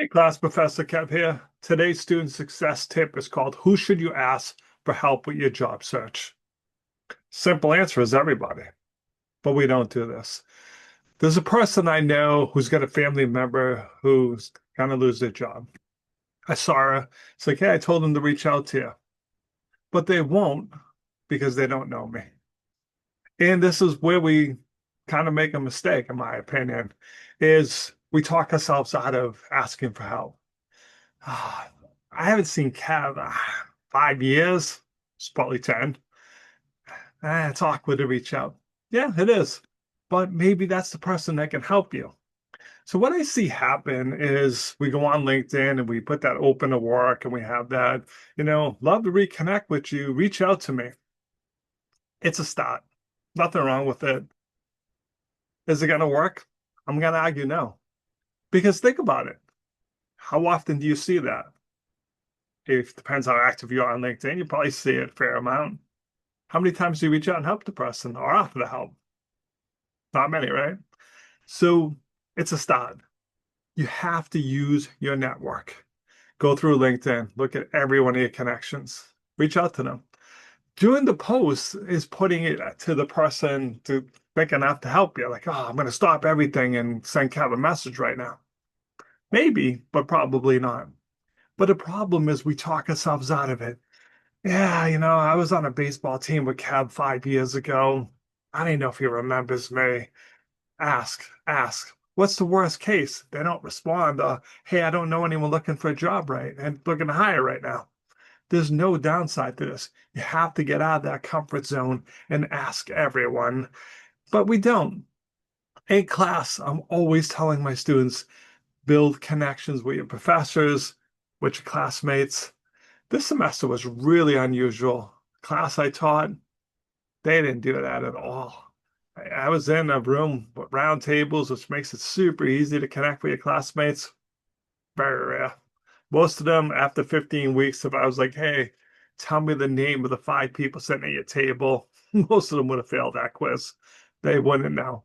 Hey class, Professor Kev here. Today's student success tip is called Who Should You Ask for Help with Your Job Search? Simple answer is everybody, but we don't do this. There's a person I know who's got a family member who's going to lose their job. I saw her. It's like, hey, I told them to reach out to you, but they won't because they don't know me. And this is where we kind of make a mistake, in my opinion, is we talk ourselves out of asking for help. Ah, I haven't seen Kev 5 years. It's probably 10. It's awkward to reach out. Yeah, it is. But maybe that's the person that can help you. So what I see happen is we go on LinkedIn and we put that open to work and we have that, love to reconnect with you. Reach out to me. It's a start. Nothing wrong with it. Is it going to work? I'm going to argue no. Because think about it. How often do you see that? It depends how active you are on LinkedIn. You probably see it a fair amount. How many times do you reach out and help the person or offer to help? Not many, right? So it's a start. You have to use your network. Go through LinkedIn, look at every one of your connections, reach out to them. Doing the post is putting it to the person to think enough to help you. Like, oh, I'm going to stop everything and send Kev a message right now. Maybe, but probably not. But the problem is we talk ourselves out of it. Yeah, I was on a baseball team with Kev 5 years ago. I don't know if he remembers me. Ask. What's the worst case? They don't respond. Hey, I don't know anyone looking for a job right and looking to hire right now. There's no downside to this. You have to get out of that comfort zone and ask everyone. But we don't. In class, I'm always telling my students, build connections with your professors, with your classmates. This semester was really unusual. Class I taught, they didn't do that at all. I was in a room with round tables, which makes it super easy to connect with your classmates. Very rare. Most of them, after 15 weeks, if I was like, hey, tell me the name of the five people sitting at your table, most of them would have failed that quiz. They wouldn't know.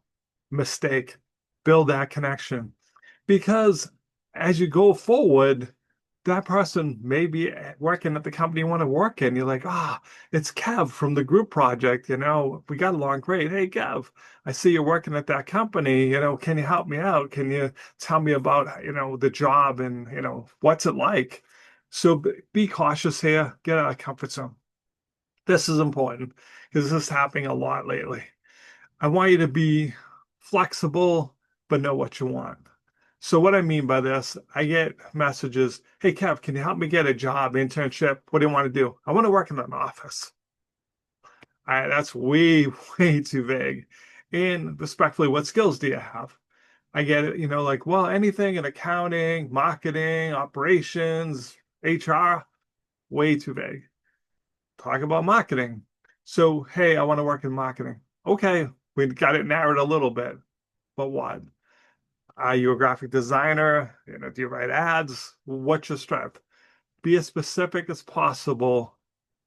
Mistake. Build that connection. Because as you go forward, that person may be working at the company you want to work in. You're like, it's Kev from the group project. We got along great. Hey, Kev, I see you're working at that company. Can you help me out? Can you tell me about, the job and, what's it like? So be cautious here. Get out of comfort zone. This is important because this is happening a lot lately. I want you to be flexible, but know what you want. So what I mean by this, I get messages, hey Kev, can you help me get a job, internship? What do you want to do? I want to work in an office. That's way, way too vague. And respectfully, what skills do you have? I get it, like, well, anything in accounting, marketing, operations, HR, way too vague. Talk about marketing. So, hey, I want to work in marketing. Okay, we got it narrowed a little bit, but what? Are you a graphic designer? Do you write ads? What's your strength? Be as specific as possible,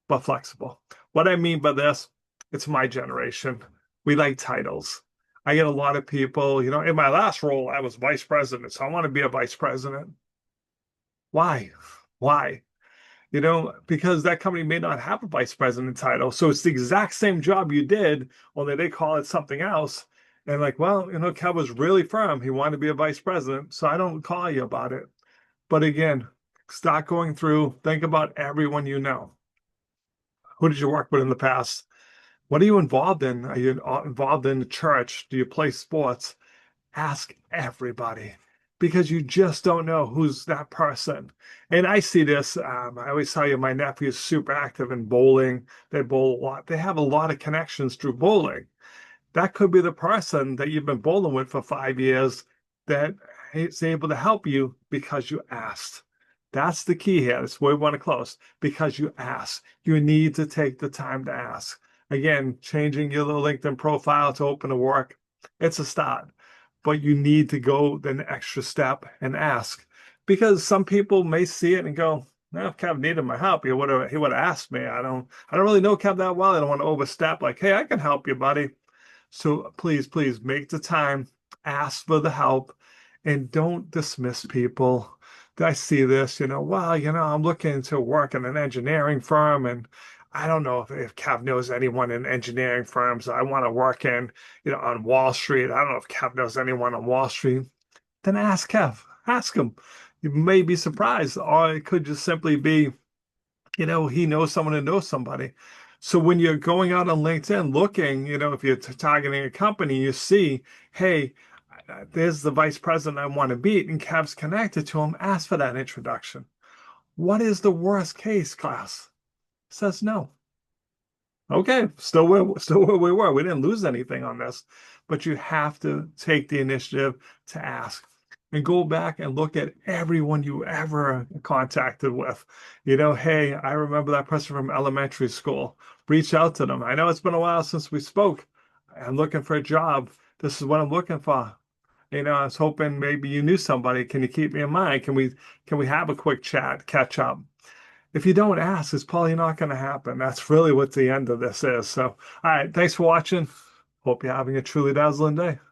but flexible. What I mean by this, it's my generation. We like titles. I get a lot of people, in my last role, I was vice president, so I want to be a vice president. Why? Why? Because that company may not have a vice president title. So it's the exact same job you did, only they call it something else. And like, well, Kev was really firm. He wanted to be a vice president. So I don't call you about it. But again, start going through, think about everyone you know. Who did you work with in the past? What are you involved in? Are you involved in the church? Do you play sports? Ask everybody because you just don't know who's that person. And I see this. I always tell you, my nephew is super active in bowling. They bowl a lot. They have a lot of connections through bowling. That could be the person that you've been bowling with for 5 years that is able to help you because you asked. That's the key here. That's where we want to close because you asked. You need to take the time to ask. Again, changing your little LinkedIn profile to open to work, it's a start but you need to go the extra step and ask because some people may see it and go, no, if Kev needed my help, he would have asked me. I don't really know Kev that well. I don't want to overstep. Like, hey, I can help you, buddy. So please, please make the time, ask for the help, and don't dismiss people. I see this, well, I'm looking to work in an engineering firm, and I don't know if Kev knows anyone in engineering firms. I want to work on Wall Street. I don't know if Kev knows anyone on Wall Street. Then ask Kev. Ask him. You may be surprised, or it could just simply be, he knows someone who knows somebody. So when you're going out on LinkedIn looking, if you're targeting a company, you see, hey, there's the vice president I want to beat, and Kev's connected to him. Ask for that introduction. What is the worst case, class? Says no. Okay, still where we were. We didn't lose anything on this, but you have to take the initiative to ask and go back and look at everyone you ever contacted with. Hey, I remember that person from elementary school. Reach out to them. I know it's been a while since we spoke. I'm looking for a job. This is what I'm looking for. I was hoping maybe you knew somebody. Can you keep me in mind? Can we have a quick chat, catch up? If you don't ask, it's probably not going to happen. That's really what the end of this is. So, all right, thanks for watching. Hope you're having a truly dazzling day.